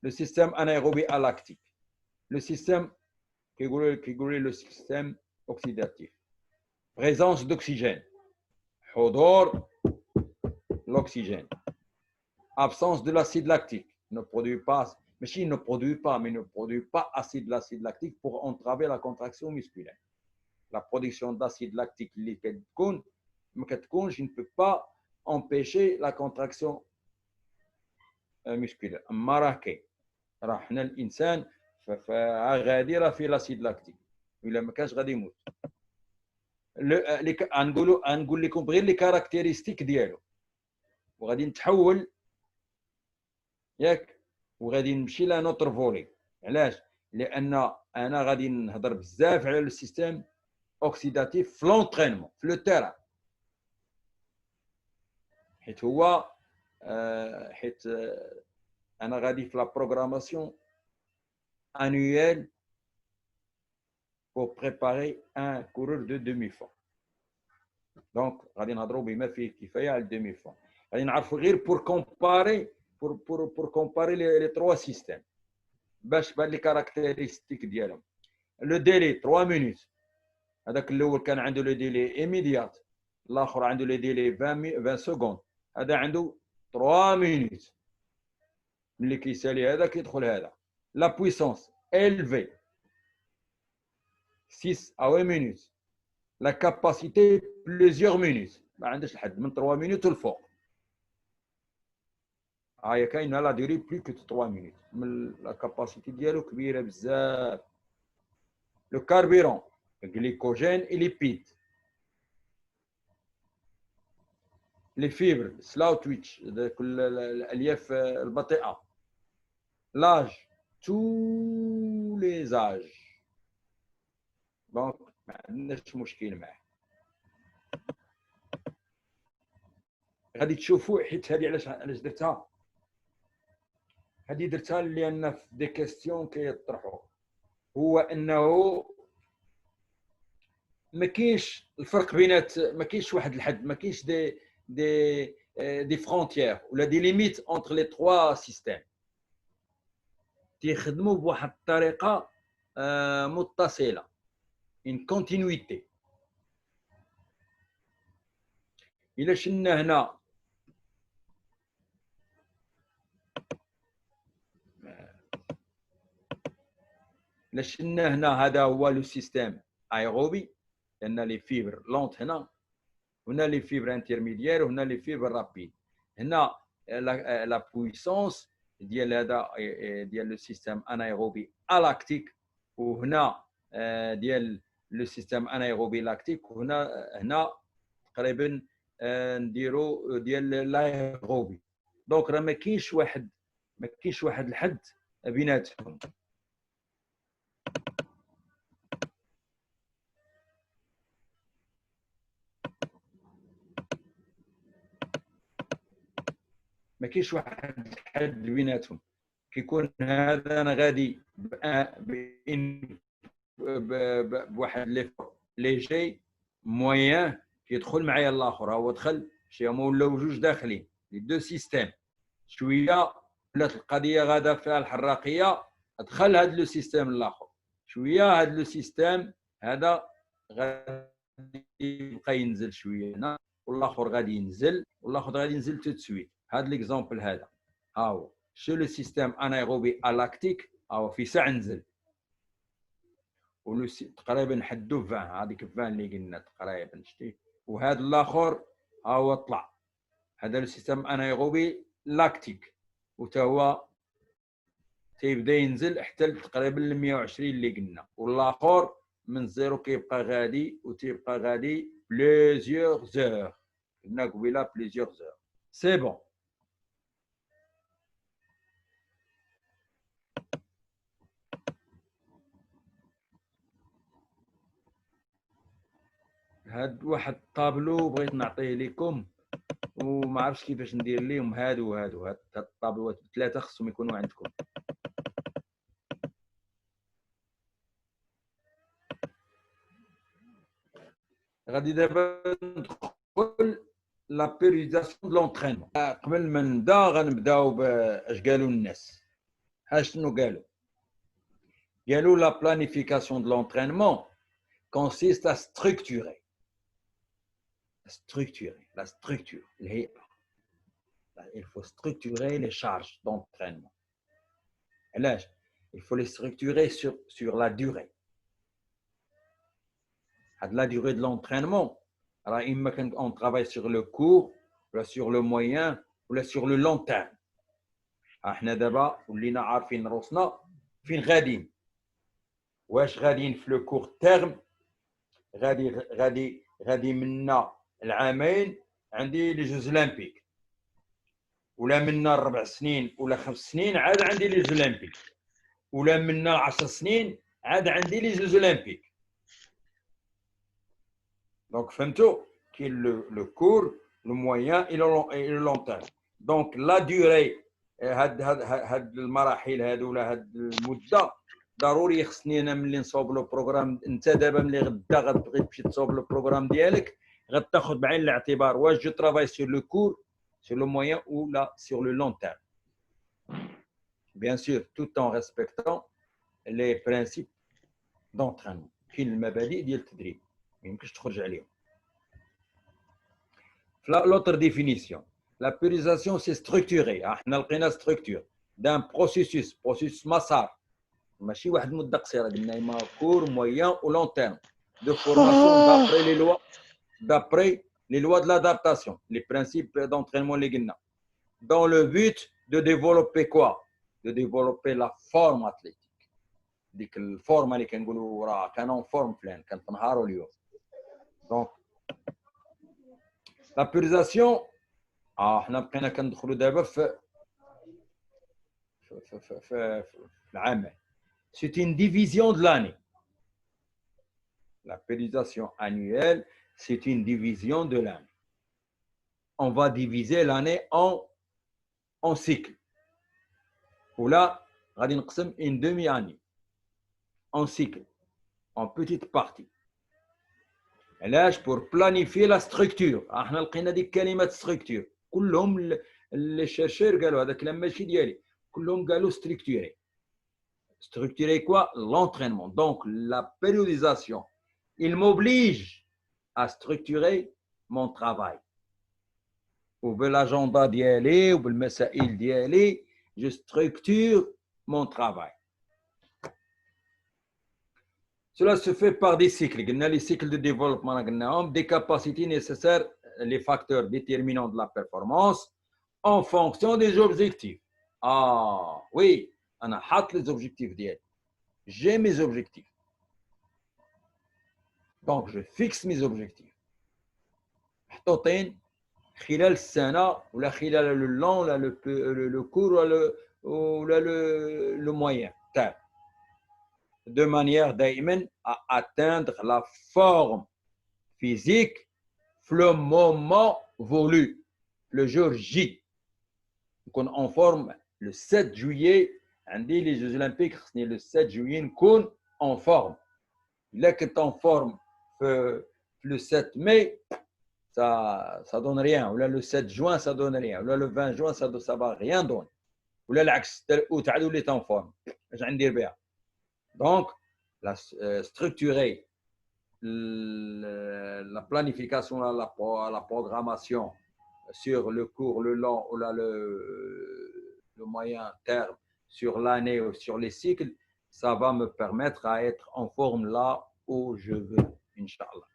le système anaérobie lactique, le système qui est le système oxydatif, présence d'oxygène, حضور l'oxygène, absence de l'acide lactique, ne produit pas, mais il ne produit pas, mais ne produit pas l'acide lactique pour entraver la contraction musculaire. La production d'acide lactique اللي كتكون je ne peux pas empêcher la contraction musculaire. اما راه كاين، راه حنا الانسان غادي راه فيه لاسيد لاكتيك، الا ما كانش غادي يموت. غنقول لكم غير لي كاركتيرستيك ديالو، وغادي نتحول ياك، وغادي نمشي لا نوتر فولي. علاش؟ لان انا غادي نهضر بزاف على السيستم اوكسيداتيف في لونطرينمون في لو تيران، حيت هو حيت انا غادي في لا بروغراماسيون annuelle pour préparer un coureur de demi-fond. Donc غادي نهضروا بما فيه الكفايه على الديمي فون، غادي نعرفوا غير pour comparer les trois systèmes باش تبان لي كاركتيرستيك ديالهم. لو ديلي 3 minutes، هذاك الاول كان عنده لو ديلي ايميديات، الاخر عنده لو ديلي 20 سكوند، هذا عنده 3 minutes. ملي كيسالي هذا كيدخل هذا. لا بويسونس élevée 6 à 8 minutes. La capacité plusieurs minutes، ما عندهاش الحد، من 3 minutes الفوق. هي كاينه لا ديري بلو كو 3 minutes، من لا كاباسيتي ديالو كبيره بزاف. لو كاربيرون glycogène et lipides. Les fibres, slow twitch, الألياف البطيئة. L'âge, tous les âges. Donc ما عندناش مشكل معاه. غادي تشوفوا حيت هذه علاش درتها. هذه درتها لأن في دي كيستيون كيطرحوا، هو أنه ما كاينش الفرق بينات، ما كاينش واحد الحد، ما كاينش دي فرونتيير ولا دي ليميت اونتر لي تروا سيستيم. تيخدموا بواحد الطريقه متصله، ان كونتينيتي. الا شلنا هنا هذا هو لو سيستيم ايروبي، لان لي فيبر لونت هنا لي فيبر انترميديير وهنا لي فيبر رابيد. هنا لا بويسونس ديال هذا ديال لو سيستيم انايروبي الاكتيك، وهنا ديال لو سيستيم انايروبي لاكتيك، وهنا تقريبا نديرو ديال لايروبي. دونك راه ما كاينش واحد الحد بيناتهم. ما كاينش واحد الحد بيناتهم. كيكون هذا انا غادي بواحد لي جي موين كيدخل معايا الاخر، هو دخل شي هما ولاو جوج داخلين لي دو سيستيم. شويه ولات القضيه غادا فيها الحراقيه، دخل هذا لو سيستيم الاخر، شويه هذا لو سيستيم هذا غادي يبقى ينزل شويه هنا، والاخر غادي ينزل، والاخر غادي ينزل تو سويت. هذا ليكزامبل هذا ها هو شو لو سيستيم انايروبي الاكتيك، هاو في ساعه نزل تقريبا حدو 20، هذيك 20 اللي قلنا تقريبا شتي، وهذا الاخر ها هو طلع. هذا لو سيستيم انايروبي لاكتيك، وتا هو تيبدا ينزل حتى تقريبا ل 120 اللي قلنا، والاخر من زيرو كيبقى غادي وتيبقى غادي بليزيور زور. قلنا قبيله بليزيور زور. سي بون. هاد واحد الطابلو بغيت نعطيه لكم وما عرفتش كيفاش ندير لهم هادو هاد الطابلوات ثلاثه خصهم يكونوا عندكم. غادي دابا ندخل لا بيريوديزاسيون دو لونطرينمون. قبل ما نبدا غنبداو باش قالوا الناس. شنو قالوا؟ قالوا la planification de l'entraînement consiste à structurer la structure الهيئة. Il faut structurer les charges d'entraînement. علاش؟ Il faut les structurer sur la durée. La durée de l'entraînement, alors on travaille sur le court, ou sur le moyen, ou sur le long terme. احنا دابا ولينا عارفين روسنا فين غاديين. واش غاديين في لو كور تيرم، غادي منا العامين عندي لي جوز اولمبيك، ولا منا 4 سنين ولا 5 سنين عاد عندي لي جوز اولمبيك، ولا منا 10 سنين عاد عندي لي جوز اولمبيك. دونك فهمتوا كاين لو كور لو موين اي لو لون تيرم. دونك لا دوري هاد المراحل هادو ولا هاد المده ضروري خصني انا ملي نصوب لو بروغرام. انت دابا ملي غدا غتبغي تمشي تصوب لو بروغرام ديالك غتاخذ بعين الاعتبار واش جو ترافاي سور لو كور سور لو موين ou là sur le long terme, bien sûr tout en respectant les principes d'entraînement. كاين المبادئ ديال التدريب ما يمكنش تخرج عليهم. L'autre définition, la périodisation c'est structuré. احنا لقينا structure d'un processus مسار، ماشي واحد مده قصيره، قلنا ما كور موين او لون تيرم de formation d'après les lois de l'adaptation, les principes d'entraînement اللي قلنا. dans le but de développer quoi? De développer la forme athlétique. ديك الفورمه اللي كنقولوا راه كان اون فورم فلان كان في نهارو اليوم. دونك لا بيريزاسيون حنا بقينا كندخلوا دابا في العمل. C'est une division de l'année. La périodisation annuelle, c'est une division de l'année. On va diviser l'année en cycles. ولا غادي نقسم une demi-année en cycle, en petites parties. علاش؟ pour planifier la structure. احنا لقينا ديك كلمه structure كلهم اللي chercheurs قالوا هذا الكلام ماشي ديالي، كلهم قالوا structurer. Structurer quoi? L'entraînement. Donc la périodisation, il m'oblige à structurer mon travail. وبالagenda ديالي وبالمسائل ديالي je structure mon travail. Cela se fait par des cycles. قلنا les cycles de développement قلناهم des capacités nécessaires, les facteurs déterminants de la performance en fonction des objectifs. Ah oui, أنا حاط les objectifs ديالي. J'ai mes objectifs. Donc je fixe mes objectifs. محطوطين خلال السنة ولا خلال le long ولا le court ولا le moyen terme. De manière دائما à atteindre la forme physique le moment voulu. Le jour J. نكون en forme le 7 juillet عندي les Jeux Olympiques خصني le 7 juillet نكون en forme. إلا كنت en forme le 7 mai ça donne rien, ou là le 7 juin ça donne rien, ou là le 20 juin ça va rien donner, ou là العكس août عاد وليت en forme. اش غندير بها؟ donc structurer la planification, la programmation sur le court, le long ou là le moyen terme, sur l'année ou sur les cycles, ça va me permettre à être en forme là où je veux, Inch'Allah.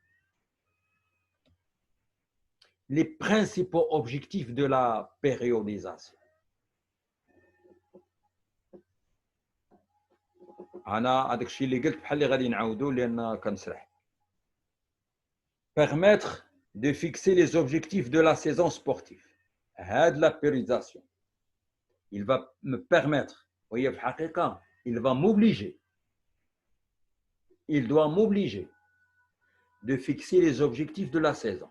Les principaux objectifs de la périodisation. أنا هذاك الشيء اللي قلت بحال اللي غادي نعاودو لأن كنسرح. Permettre de fixer les objectifs de la saison sportive. هاد la périodisation. Il va me permettre, وهي في الحقيقة il va m'obliger. Il doit m'obliger de fixer les objectifs de la saison.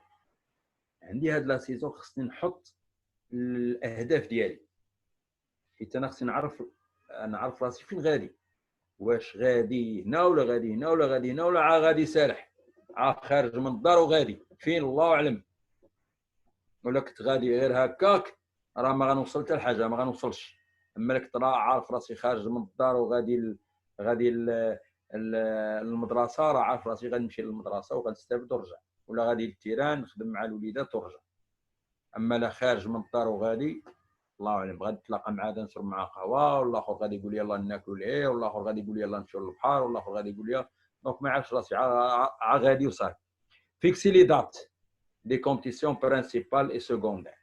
عندي هاد لا سيزون خصني نحط الأهداف ديالي. حيت أنا خصني نعرف راسي فين غادي. واش غادي هنا ولا غادي هنا ولا غادي هنا ولا غادي سارح خارج من الدار وغادي فين الله اعلم، ولا كنت غادي غير هكاك راه ما غنوصل حتى لحاجه، ما غنوصلش. اما لك ترى عارف راسي خارج من الدار غادي للمدرسه، راه عارف راسي غادي نمشي للمدرسه وغنستافد ونرجع، ولا غادي للتيران نخدم مع الوليدات ونرجع. اما لا خارج من الدار وغادي الله اعلم، غادي نتلاقى مع هذا نشرب معاه قهوه، ولا اخر غادي يقول لي يلاه ناكلوا ليه، ولا اخر غادي يقول لي يلاه نمشيو للبحر، ولا اخر غادي يقول لي. دونك ما عرفتش راسي غادي وصافي. فيكسي لي دات دي كومبيتيسيون برينسيبال اي سكوندير.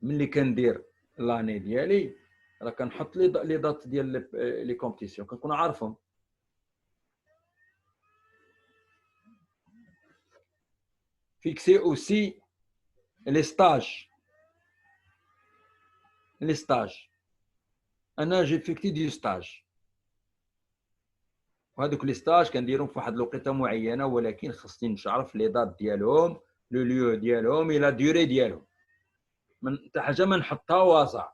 ملي كندير لاني ديالي راه كنحط لي دات ديال لي كومبيتيسيون كنكون عارفهم. فيكسي اوسي لي ستاج. انا جي فيكتي دي ستاج، وهذوك لي ستاج كنديرهم في واحد الوقيته معينه، ولكن خصني نعرف لي دات ديالهم، لو ليو ديالهم، لا ديوري ديالهم، من حتى حاجه ما نحطها وازع.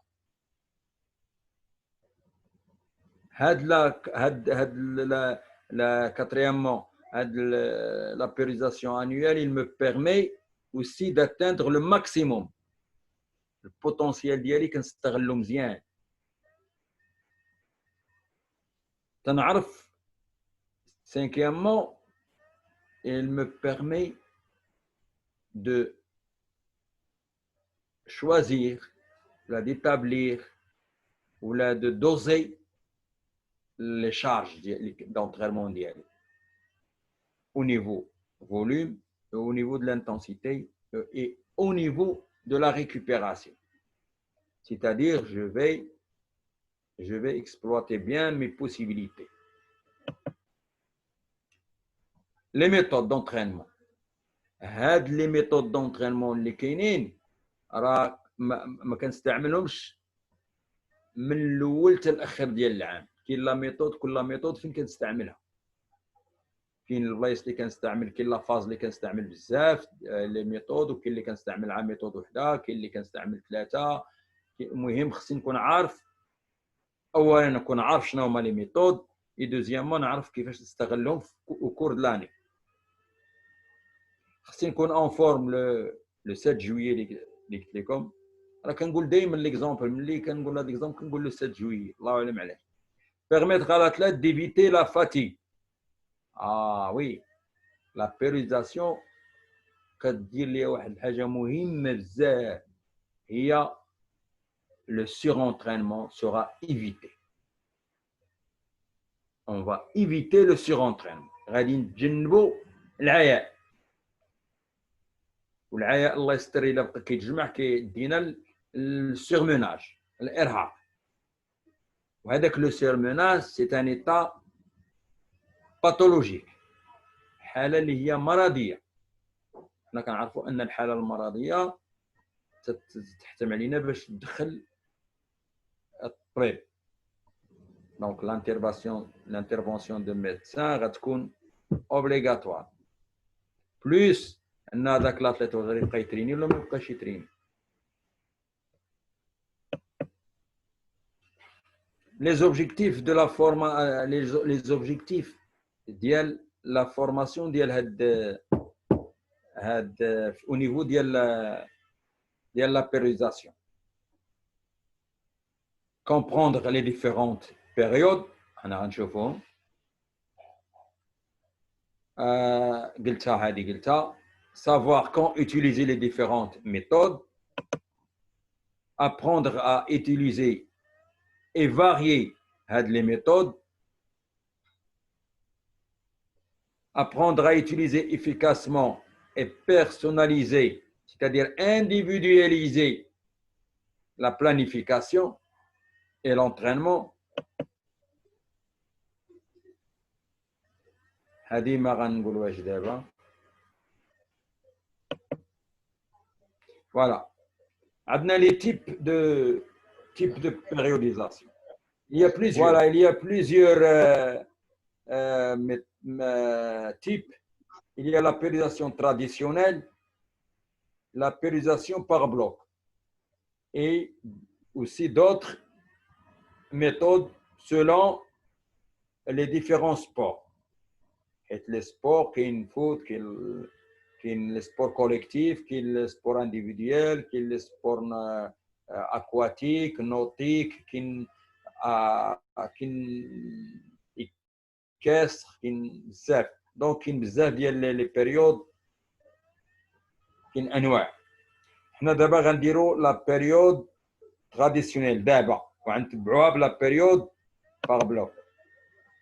Quatrièmement, la périodisation annuelle, il me permet aussi d'atteindre le maximum. Le potentiel ديالي كنستغلو مزيان. تنعرف. Cinquièmement, il me permet de choisir, d'établir ou de doser les charges d'entraînement ديالي au niveau volume, au niveau de l'intensité et au niveau de la récupération. C'est-à-dire, je vais exploiter bien mes possibilités. Les méthodes d'entraînement. Les méthodes d'entraînement اللي كاينين راه ما كنستعملهمش من الاول حتى الاخر ديال العام. كاين لا ميثود، كل ميثود فين كنستعملها. كاين البلايص اللي كنستعمل، كاين لا فاز اللي كنستعمل بزاف لي ميثود، وكاين اللي كنستعمل عام ميثود وحده، كاين اللي كنستعمل ثلاثه. المهم خصني نكون عارف، اولا نكون عارف شنو هما لي ميثود، اي دوزيامون نعرف كيفاش نستغلهم في كور د لاني. خصني نكون اون فورم لو 7 جويي اللي قلت لكم. راه كنقول دائما ليكزومبل، ملي كنقول هذا ليكزومبل كنقول لو 7 جويي، الله اعلم علاش. بيرميتر على ثلاث ديفيتي لا فاتيغ. وي لا بيريزاسيون كدير لي واحد الحاجه مهمه بزاف، هي le surentraînement sera évité. On va éviter le surentraînement. غادي نتجنبوا العياء. والعياء الله يستر الا بقى كيتجمع كيدينا السيرموناج، الارهاق. وهذاك لو سيرموناج سي ان ايتا باثولوجيك، حاله اللي هي مرضيه. حنا كنعرفوا ان الحاله المرضيه تحتم علينا باش تدخل الطبيب. دونك l'intervention de médecin غتكون obligatoire. بلوس ان هذاك لاتليت غادي يبقى يتريني ولا ما يبقاش يتريني. Les objectifs de la les objectifs ديال la formation ديال هاد au niveau ديال la périodisation. Comprendre les différentes périodes. حنا غنشوفوهم. قلتها. Savoir quand utiliser les différentes méthodes. Apprendre à utiliser et varier les méthodes. Apprendre à utiliser efficacement et personnaliser, c'est-à-dire individualiser la planification et l'entraînement. هذه ما غنقولوهاش دابا. Voilà. عندنا les types de périodisation. Il y a plusieurs types. Il y a la périodisation traditionnelle, la périodisation par bloc et aussi d'autres méthodes selon les différents sports. Et les sports, qu'il y a une foot, qu'il y a le sport collectif, qu'il y a le sport individuel, qu'il y a le sport aquatique, nautique, équestre, بزاف. دونك كاين بزاف ديال لي بيريود، كاين انواع. حنا دابا غنديروا لا بيريود تراديسيونيل دابا، وغنتبعوها بلا بيريود باغ بلوك.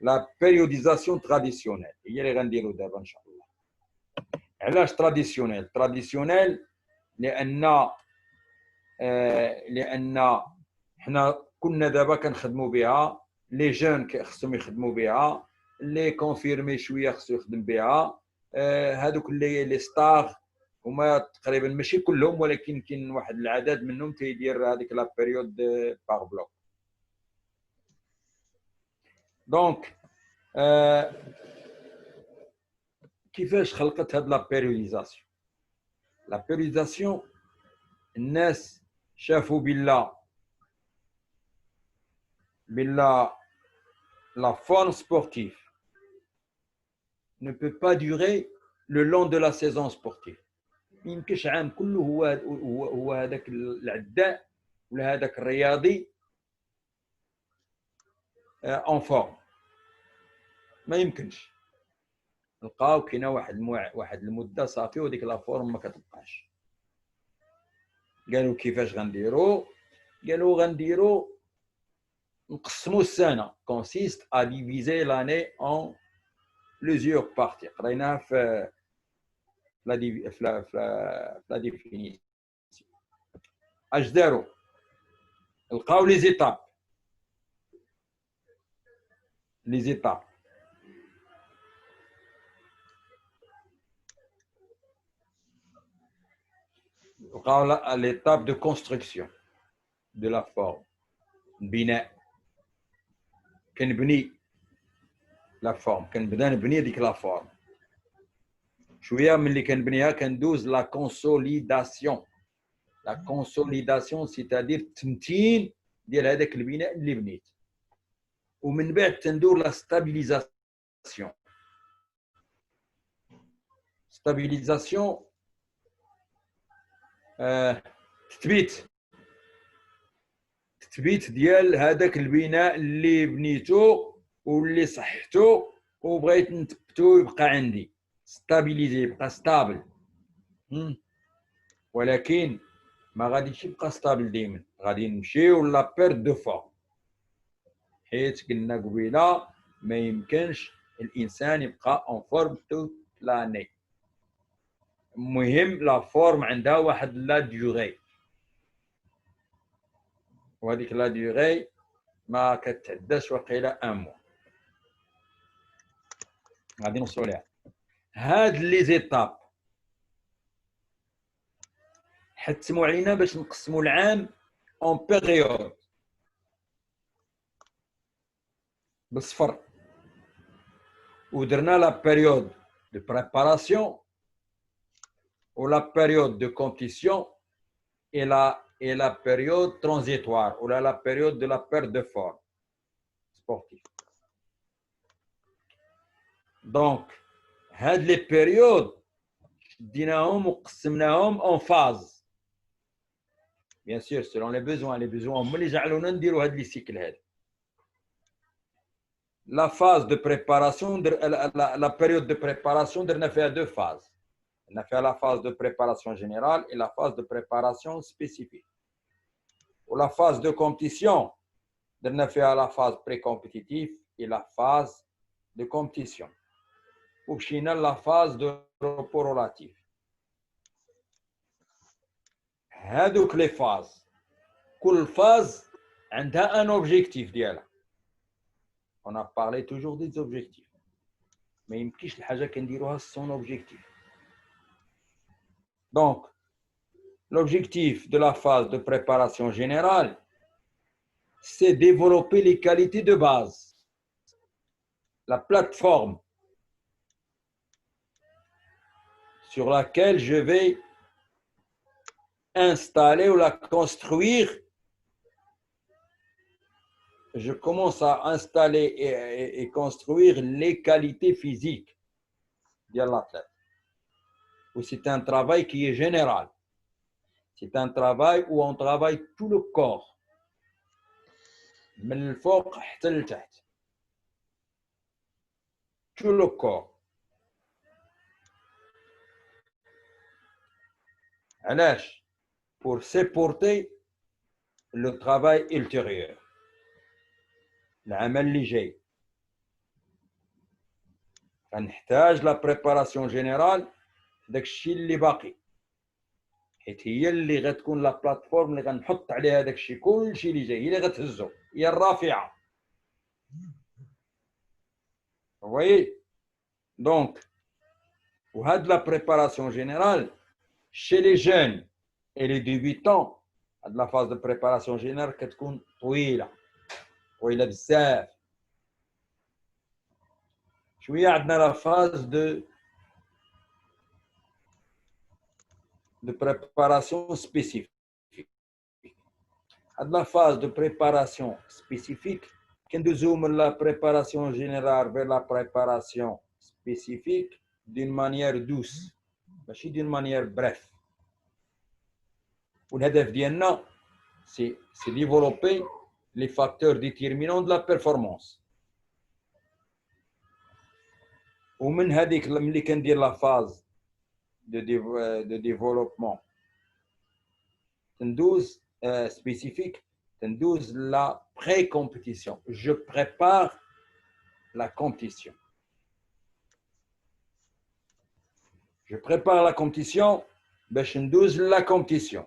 لا بيريوديزاسيون تراديسيونيل هي اللي غنديروا دابا ان شاء الله. علاش تراديسيونيل؟ تراديسيونيل لان حنا كنا دابا كنخدموا بها، لي جون خصهم يخدموا بها، لي كونفيرمي شويه خصو يخدم بها، هذوك لي ستار هما تقريبا ماشي كلهم، ولكن كاين واحد العدد منهم تيدير هذيك لا بيريود باغ بلوك. دونك كيفاش خلقت هاد لا بيريوديزاسيون؟ لا بيريوديزاسيون الناس شافوا بالله la forme sportive ne peut pas durer le long de la saison sportive. يمكنش عام كله هو هذاك العداء ولا هذاك الرياضي اون فورم، ما يمكنش. لقاو كاينه واحد المده صافي وديك لا فورم ما كتبقاش. قالوا كيفاش غنديروا؟ قالوا غنديروا نقسموا السنه، consiste à diviser l'année en plusieurs parties. قريناها في لا ديفينيسيون. اش داروا؟ لقاو لي زيتاب. لقاو l'étape de construction de la forme، البناء. كنبني لا فورم، كنبدا نبني ديك لا فورم شويه. ملي كنبنيها كندوز لا كونسوليداسيون. لا كونسوليداسيون سيتادير التمتين ديال هذاك البناء اللي بنيت، ومن بعد تندور لا ستابيليزاسيون. ستابيليزاسيون تثبيت ديال هذاك البناء اللي بنيتو واللي صححتو وبغيت نثبتو يبقى عندي ستابيليزي، يبقى ستابل. ولكن ما غاديش يبقى ستابل ديما، غادي نمشيو لا بيرد دو فورم، حيت قلنا قبيله ما يمكنش الانسان يبقى اون فورم توت لاني. المهم لا فورم عندها واحد لا ديوغي، وهذيك لا ديوغي ما كتعداش وقيله ان مو. غادي نوصلوا ليها. هاد لي زيتاب حتموا علينا باش نقسموا العام اون بيريود بالصفر، ودرنا لا بيريود دو بريباراسيون و لا بيريود دو كومبيتيسيون et la période transitoire ou la période de la perte de forme sportive. Donc, هاد لي بيريود ديناهم وقسمناهم en phase. Bien sûr, selon les besoins. Les besoins هما اللي جعلونا نديروا هاد لي سيكل هذا. La phase de préparation, la période de préparation, درنا فيها deux phases. On a fait la phase de préparation générale et la phase de préparation spécifique. Ou la phase de compétition, on a fait la phase pré-compétitive et la phase de compétition. Ou la phase de repos relatif. هذوك les phases. كل phase عندها un objectif ديالها. On a parlé toujours des objectifs. ما يمكنش الحاجة كنديروها son objectif. Donc, l'objectif de la phase de préparation générale, c'est développer les qualités de base, la plateforme sur laquelle je vais installer ou la construire. Je commence à installer et construire les qualités physiques de l'athlète. C'est un travail qui est général. C'est un travail où on travaille tout le corps. من الفوق حتى لتحت. Tout le corps. علاش؟ Pour supporter le travail ultérieur. العمل اللي جاي. غنحتاج لا بريباراسيون جينيرال داك الشيء اللي باقي. حيت هي اللي غتكون لا بلاتفورم اللي غنحط عليها داك الشيء كلشي اللي جاي، هي اللي غتهزو، هي الرافعه. وي دونك وهاد لا بريباراسيون جينيرال chez les jeunes et les débutants هاد لا فاز دو بريباراسيون جينيرال كتكون طويله بزاف. شويه عندنا لا فاز de préparation spécifique. La phase de préparation spécifique, quand nous la préparation générale vers la préparation spécifique d'une manière douce, pas d'une manière bref. والهدف ديالنا c'est développer les facteurs déterminants de la performance. ومن هذيك ملي كندير la phase de développement تندوز spécifique, تندوز la pré-compétition. Je prépare la compétition. Je prépare la compétition, باش ندوز la compétition.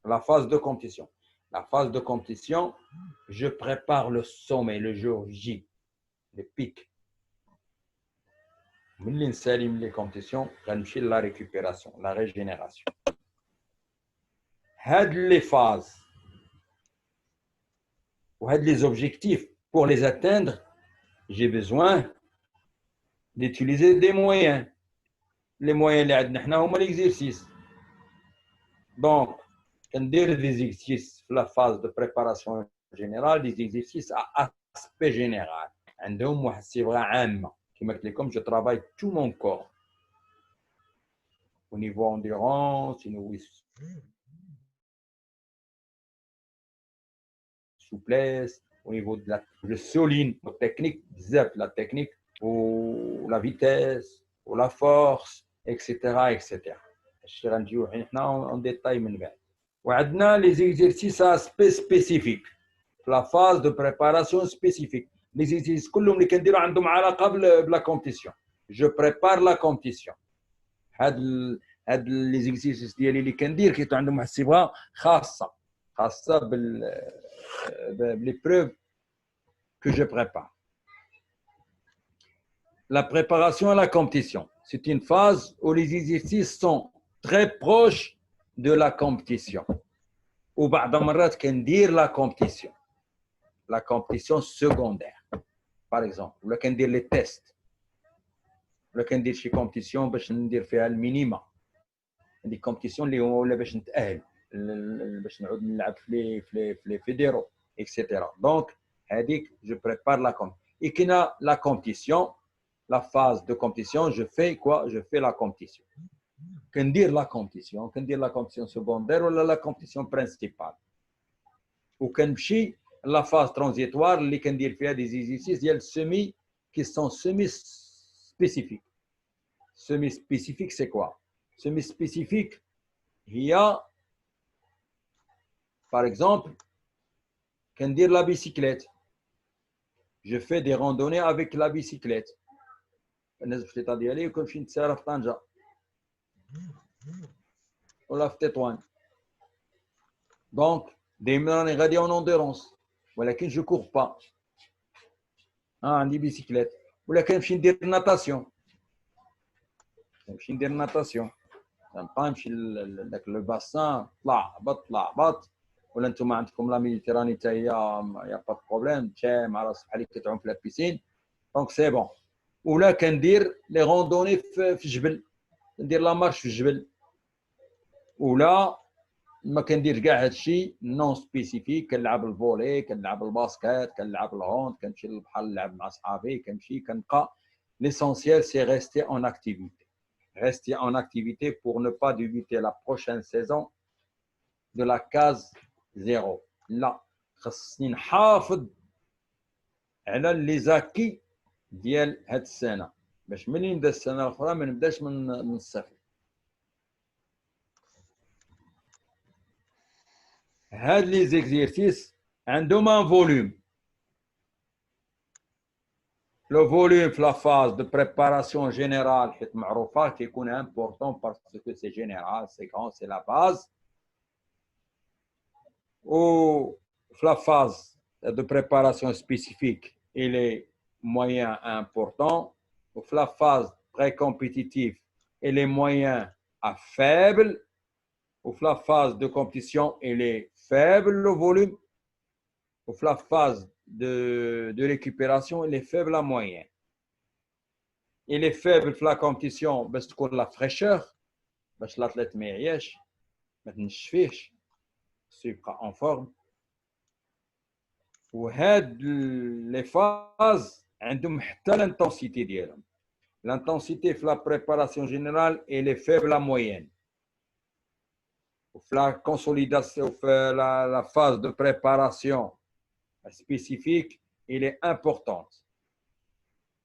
La phase de compétition. La phase de compétition, je prépare le sommet, le jour J, le pic. ملي نسالي من les compétitions, غنمشي la récupération, la régénération. هاد les phases ou les objectifs, pour les atteindre, j'ai besoin d'utiliser des moyens. Les moyens اللي عندنا حنا هما l'exercice. Donc, كندير des exercices في la phase de préparation générale, des exercices à aspect général. عندهم واحد الصبغة عامة. كما قلت لكم, je travaille tout mon corps. Au niveau endurance, au niveau souplesse, au niveau de la souligne, la technique, la technique, ou la vitesse, ou la force, etc. etc. Je vais vous en détail. On a les exercices à aspect spécifique, la phase de préparation spécifique. Les exercices كلهم اللي كنديروا عندهم علاقة بلا compétition. Je prépare la compétition. هاد les exercices ديالي اللي كندير كيكون عندهم واحد الصبغة خاصة l'épreuve que je prépare. La préparation à la compétition, c'est une phase où les exercices sont très proches de la compétition. وبعض المرات كندير la compétition secondaire, par exemple, ولا كندير les tests, ولا كندير شي compétition باش ندير فيها المينيما. هذه compétition اللي هو ولا باش نتأهل باش نعود نلعب في les fédéraux, etc. Donc, هذيك je prépare la compétition. Et qu'il y a la compétition, la phase de compétition, je fais quoi? Je fais la compétition. كندير la compétition secondaire ou la compétition principale. وكنمشي la phase transitoire اللي كندير فيها des exercices ديال semi qui sont semi-spécifiques. Semi-spécifique, c'est quoi? Semi-spécifique, il y a, par exemple, كندير la bicyclette. Je fais des randonnées avec la bicyclette. الناس في الشتاء ديالي وكنمشي نتسارى في طنجة ولا في تطوان. Donc, دائما راني غادي en endurance, ولكن je cours pas. عندي بيسيكليت. ولا كنمشي ندير ناتاسيون. كنبقى نمشي لذاك لو باسان، طلع هبط. ولا نتوما عندكم لا ميديتيراني حتى هي يا با بروبليم، تشا مع راسك بحال اللي كتعوم في لا بيسين. دونك سي بون. ولا كندير لي روندوني في الجبل، كندير لا مارش في الجبل. ولا ما كنديرش كاع هادشي نون سبيسيفيك، كنلعب الفولي، كنلعب الباسكيت، كنلعب الهوند، كنمشي للبحر نلعب مع صحابي، كنبقى. L'essentiel c'est rester en activité. Rester en activité pour ne pas débuter la prochaine saison de la case 0. لا خصني نحافظ على لي زاكي ديال هاد السنه باش ملي نبدا السنه الاخرى ما نبداش من الصفر. هاد لي زيكزيرسيس عندهم ان فوليوم. لو فوليوم في لا فاز دو بريباراسيون جينيرال حيت معروفه كيكون امبورطون باسكو سي جينيرال سيكونس سي لا باز. ou la phase de préparation spécifique, il est moyen important. Ou la phase pré-compétitive, il est moyen à faible. Ou la phase de compétition, il est faible le volume. Ou la phase de récupération, il est faible à moyen. Il est faible la compétition parce que la fraîcheur, parce que l'athlète ما يعياش ما تنشفيش يبقى en forme. وهاد لي فاز عندهم حتى لانتونسيتي ديالهم. لانتونسيتي في لا بريباراسيون جينيرال اي فيبل لا موين. وفي لا كونسوليداسيون في لا فاز دو بريباراسيون سبيسيفيك il est importante.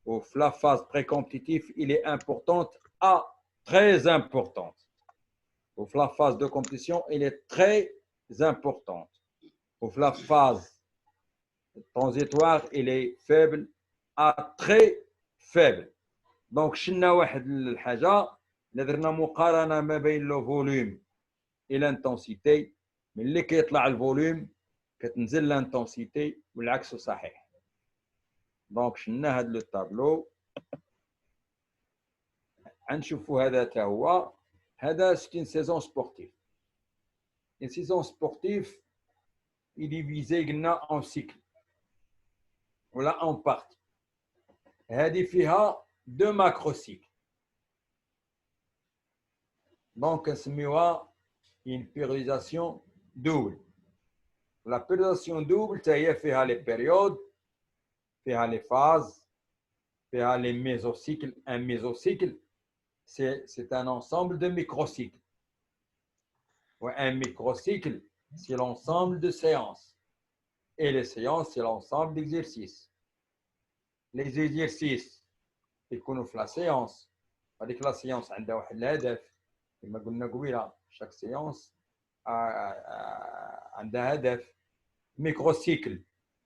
وفي لا فاز بري كومبيتيتيف il est importante à très importante. وفي لا فاز دو كومبيتيسيون il est très importante. وفي لا فاز transitoire il est faible à très faible. دونك شلنا واحد الحاجه اللي درنا مقارنه ما بين لو فوليوم و لانتونسيتي. ملي كيطلع الفوليوم كتنزل لانتونسيتي والعكس صحيح. دونك شلنا هذا لو طابلو غنشوفوا هذا حتى هو. هذا سيتين سيزون سبورتيف. une saison sportive il est divisé قلنا en cycle ولا en partie. هذه فيها دو ماكرو سيكل. دونك نسميوها une périodisation double. La périodisation double حتى هي فيها لي بيريود فيها لي فاز فيها لي ميزوسيكل. ان ميزوسيكل c'est un ensemble de microcycles. Un microcycle c'est l'ensemble de séances et les séances c'est l'ensemble d'exercices. Les exercices يكونوا في لا سيونس. هذيك لا سيونس عندها واحد الهدف كما قلنا قبيله. شاك سيونس عندها هدف. ميكروسيكل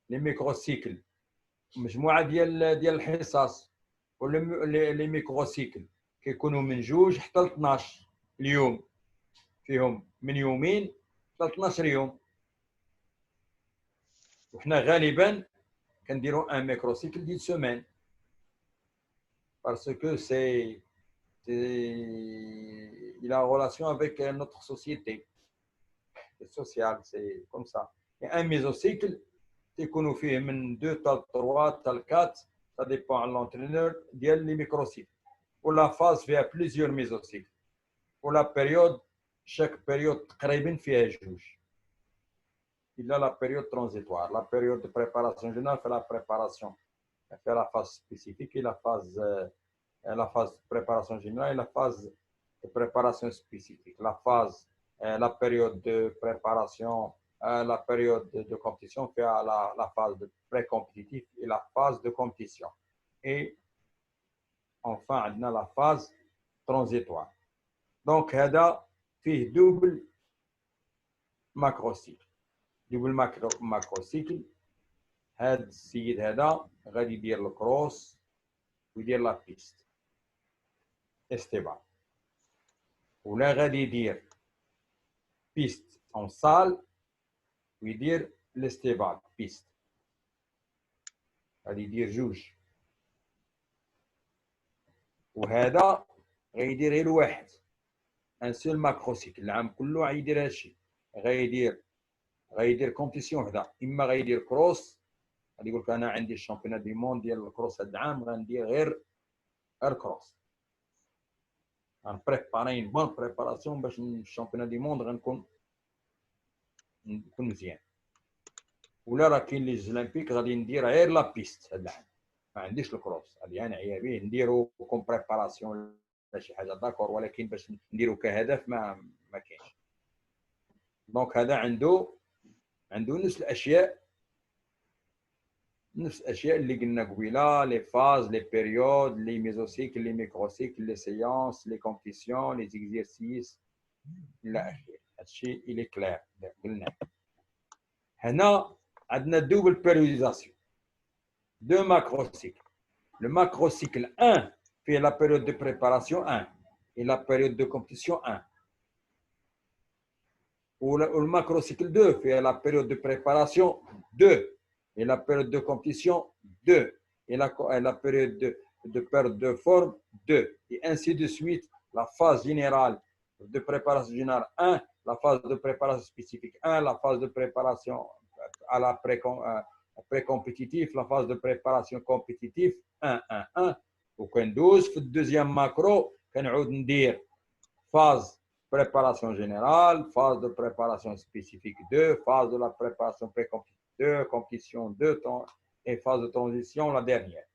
لي ميكروسيكل مجموعه ديال الحصص. لي ميكروسيكل كيكونوا من 2 حتى ل 12 اليوم. فيهم من يومين حتى 12 يوم. وحنا غالبا كنديروا ان ميكروسيكل ديال سيمين parce que il a en relation avec notre société. C'est social, c'est comme ça. Et un mésocycle, c'est qu'on nous fait 2, 3, 4, ça dépend de l'entraîneur, des microcycles. Pour la phase, il y a plusieurs mésocycles. Pour la période, chaque période, تقريبا فيها 2. Il y a la période transitoire, la période de préparation générale, fait la préparation, fait la phase spécifique et la phase de préparation générale et la phase de préparation spécifique. La période de préparation, la période de compétition fait la phase de pré-compétitif et la phase de compétition. Et enfin, on a la phase transitoire. Donc, هذا فيه double macrocycle. double macrocycle. هذا السيد هذا غادي يدير الكروس ويدير لا بيست استباع. ولا غادي يدير بيست اون سال ويدير الاستباع بيست. غادي يدير 2. وهذا غيدير غير واحد ان سول ماكروسيكل العام كله. غيدير هادشي غيدير كومبيتيسيون وحده. اما غيدير كروس غادي يقول لك انا عندي الشامبيونات دي موند ديال الكروس هذا العام غندير غير كروس. غنبريباري اون بون بريباراسيون باش الشامبيونات دي موند غنكون مزيان. ولا راه كاين لي زولمبيك غادي ندير غير لا بيست هذا العام ما عنديش الكروس. هذه انا عيا به نديرو كوم بريباراسيون ولا شي حاجه داكور ولكن باش نديرو كهدف ما كاينش. دونك هذا عنده نفس الاشياء اللي قلنا قبيله، لي فاز، لي بيريود، لي ميزوسيكل، لي ميكروسيكل، لي سيونس، لي كومبيتيسيون، لي زيكزيرسيس الى اخره. هادشي الي كلير قلنا. هنا عندنا دوبل بيريوديزاسيون دو ماكروسيكل. Le macrocycle 1 fait la période de préparation 1 et la période de compétition 1. Ou le macrocycle 2 fait la période de préparation 2 et la période de compétition 2 et la période de perte de forme 2. Et ainsi de suite, la phase générale de préparation générale 1, la phase de préparation spécifique 1, la phase de préparation à la pré-compétitif, la phase de préparation compétitive 1 1 1. وكندوز في الدوزيام ماكرو كنعود ندير phase préparation générale, phase de préparation spécifique 2, phase de la préparation pré-compétitive 2, compétition 2 et phase de transition la dernière.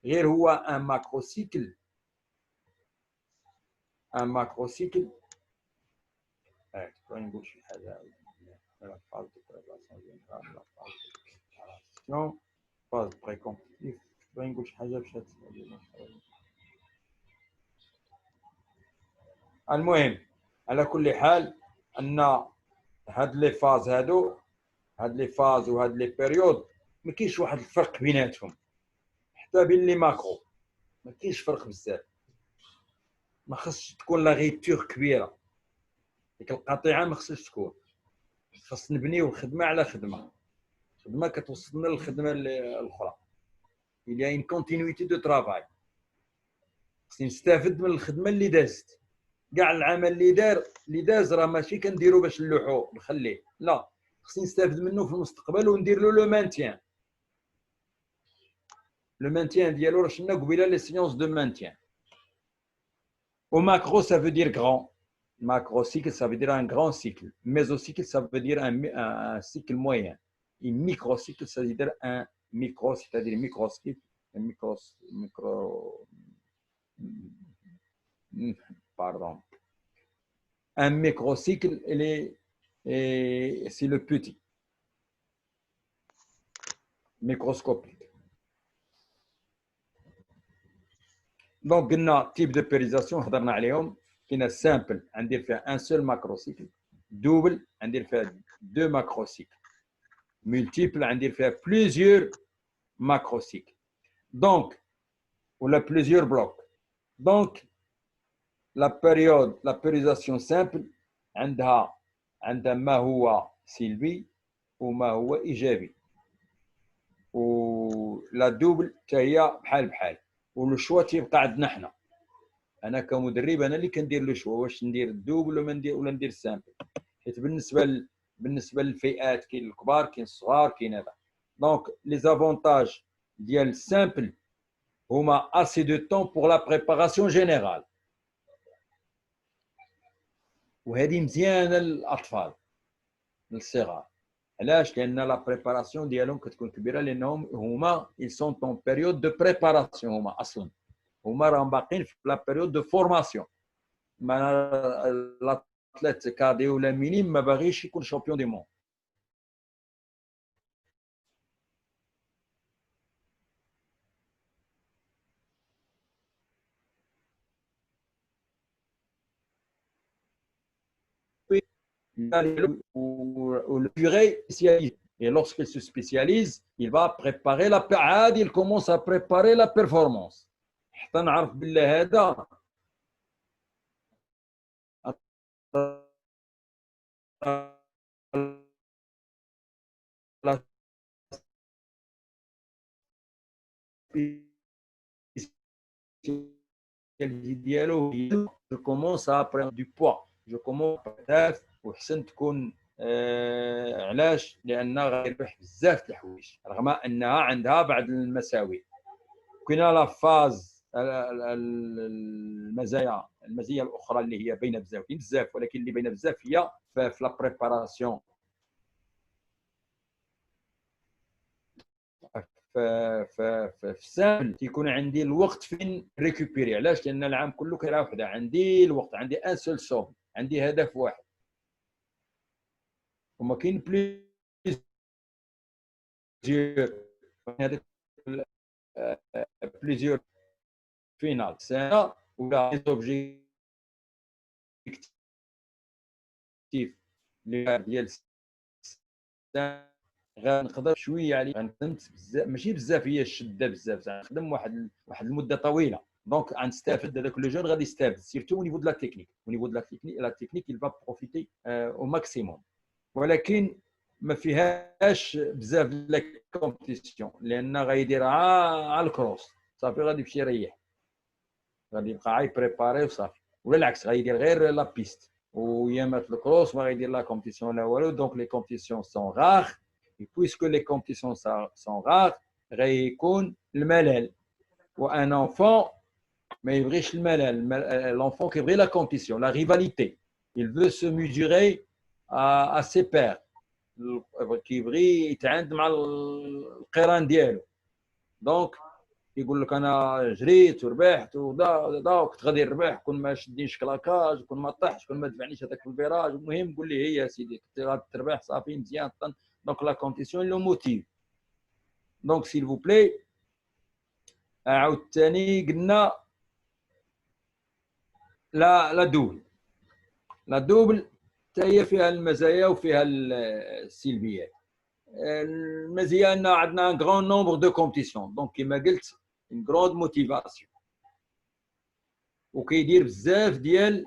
غير هو un macrocycle نقول شي حاجه la phase de préparation générale, la phase de préparation, phase pré-compétitive نقول شي حاجه باش المهم على كل حال ان هاد لي فاز وهاد لي بيريود ما كاينش واحد الفرق بيناتهم حتى بين لي ماكرو، ما كاينش فرق بزاف. ما خصش تكون لا غيتور كبيره، ديك القطيعه ما خصش تكون. خص نبنيو الخدمه على خدمه كتوصلنا للخدمه الاخرى. il y a une continuité de travail. خصني نستافد من الخدمه اللي دازت. كاع العمل اللي داز راه ماشي كنديرو باش نلوحو نخليه، لا، خصني نستافد منه في المستقبل وندير له لو مانتيان. لو مانتيان ديالو راه شفنا قبيله لي سيونس دو مانتيان. Au macro, ça veut dire grand. Macrocycle, ça veut dire un grand cycle. Mésocycle, ça veut dire un cycle moyen. Et microcycle, ça veut dire un micro, c'est-à-dire microcycle. Pardon. Un microcycle, c'est le petit. Microscopique. Donc, on a type de périsation, هضرنا عليهم. كاين simple, ندير فيها un seul macrocycle. Double, ندير فيها deux macrocycles. Multiple, ندير فيها plusieurs macrocycles. Donc, ou la plusieurs blocs. Donc, la périsation simple, عندها ما هو سلبي وما هو إيجابي. ولا دوبل حتى هي بحال ولو شوا تيبقى عندنا حنا. انا كمدرب انا اللي كندير لو شوا واش ندير الدوبل ولا ندير السامبل، حيت بالنسبه للفئات كاين الكبار كاين الصغار كاين هذا. دونك لي زافونتاج ديال السامبل هما اسي دو طون بور لا بريباراسيون جينيرال، وهذه مزيانه للاطفال للصغار. علاش؟ لان لا بريباراسيون ديالهم كتكون كبيره، لانهم هما ils sont en période de préparation. هما اصلا هما راهم باقيين في لا بيريود دو فورماسيون. الاتليت كادي ولا مينيم ما باغيش يكون شامبيون دي مون. ou le purée spécialise. Et lorsqu'il se spécialise, il va préparer la عادي il commence à préparer la performance. حتى نعرف بالله هذا ديالو je commence à prendre du poids. je commence بزاف وحسن تكون علاش؟ لان غيربح بزاف د الحوايج رغم انها عندها بعض المساوئ. كاينه لا فاز المزايا الاخرى اللي هي باينه بزاف ولكن اللي باينه بزاف هي في لا بريباراسيون في السامبل تيكون عندي الوقت فين ريكوبيري. علاش؟ لان العام كله كيلعب وحده، عندي الوقت، عندي ان سول سوم، عندي هدف واحد. وما كاين بليزيور فينال سنه ولا اوبجيكتيف ديال غنقدر شويه عليه غنخدم بزاف ماشي بزاف هي الشده بزاف غنخدم واحد المده طويله دونك غنستافد هذاك لو جون غادي يستافد سيرتو او نيفو دو لا تكنيك او نيفو دو لا تكنيك il va profiter au maximum ولكن ما فيهاش بزاف لا كومبيتيسيون لان غيدير على الكروس صافي غادي يمشي يريح غادي يبقى بريباري وصافي ولا العكس غيدير غير لا بيست ويامات الكروس ما غيدير لا كومبيتيسيون لا والو دونك لي كومبيتيسيون سون راغ et puisque les compétitions sont rares غيكون الملل وان enfant ما يبغيش الملل l'enfant كيبغي la compétition la rivalité il veut se mesurer à ses pairs كيبغي يتعاند مع القران ديالو دونك يقول لك انا جريت وربحت وكنت غادي نربح كون ما شدينش كلاكاج كون ما طحش كون ما دفعنيش هذاك الفيراج المهم قول لي هي يا سيدي كنت غادي تربح صافي مزيان دونك لا كومبيتيسيون لو موتيف دونك سيل فو بلاي عاوتاني قلنا لا دوبل حتى هي فيها المزايا وفيها السلبيات المزيه ان عندنا ان غران نومبر دو كومبيتيسيون دونك كما قلت une grande motivation وكيدير بزاف ديال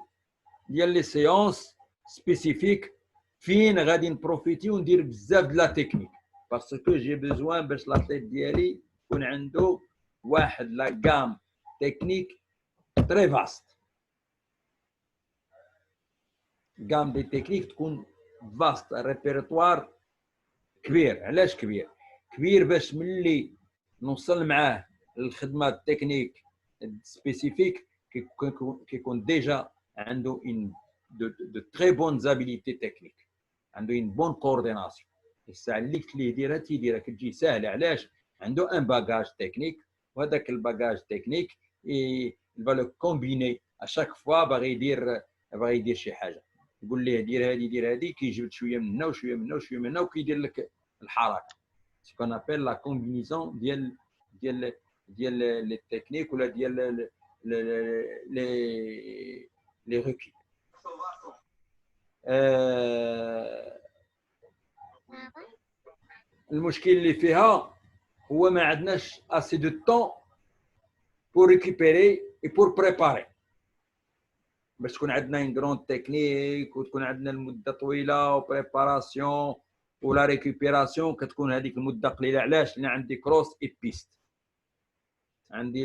لي سيونس سبيسيفيك فين غادي نبروفيتي وندير بزاف د لا تكنيك باسكو جي بيزوان باش لاطليت ديالي يكون عنده واحد لا غام تكنيك تري فاست غام دي تكنيك تكون فاست ريبيرتوار كبير علاش كبير باش ملي نوصل معاه الخدمه التكنيك سبيسيفيك كيكون ديجا عنده une de très bonnes habilités techniques عنده une bonne coordination الساعه اللي قلت ليه ديرها تيديرها كتجي ساهله علاش عنده ان باجاج تكنيك وهذاك الباجاج تكنيك va le combiner à chaque fois باغي يدير شي حاجه يقول ليه دير هذه كيجبد شويه من هنا وشويه من هنا وشويه من هنا وكيدير لك الحركه سي كون ابل لا كومبينيزون ديال لي تكنيك ولا ديال لي روكي المشكل اللي فيها هو ما عندناش اسي دو طون بور ريكوبيري اي بور بريباري باش تكون عندنا ان غران تكنيك وتكون عندنا المده طويله وبريباراسيون ولا ريكوبيراسيون كتكون هذيك المده قليله علاش لان عندي كروس اي بيست عندي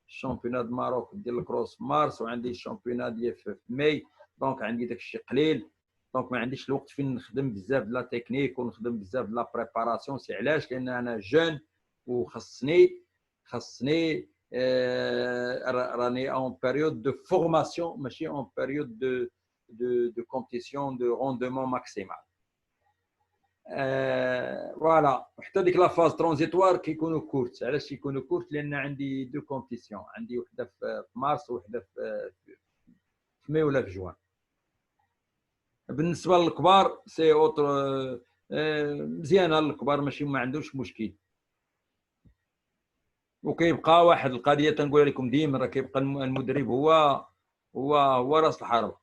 الشامبيونات دو ماروك ديال الكروس في مارس وعندي الشامبيونات ديال في ماي دونك عندي داكشي قليل دونك ما عنديش الوقت فين نخدم بزاف لا تكنيك ونخدم بزاف لا بريباراسيون سي علاش لان انا جون وخصني راني اون بيريود دو فورماسيون ماشي اون بيريود دو كومبيتيسيون دو روندمون ماكسيمال فوالا حتى ديك لا فاز ترانزيتوار كيكونوا كورت علاش كيكونوا كورت لان عندي دو كومبيتيسيون عندي وحده في مارس وحده في ماي ولا في جوان بالنسبه للكبار سي اوتر مزيانه للكبار ماشي ما عندوش مشكل وكيبقى واحد القضيه تنقول لكم ديما راه كيبقى المدرب هو راس الحرب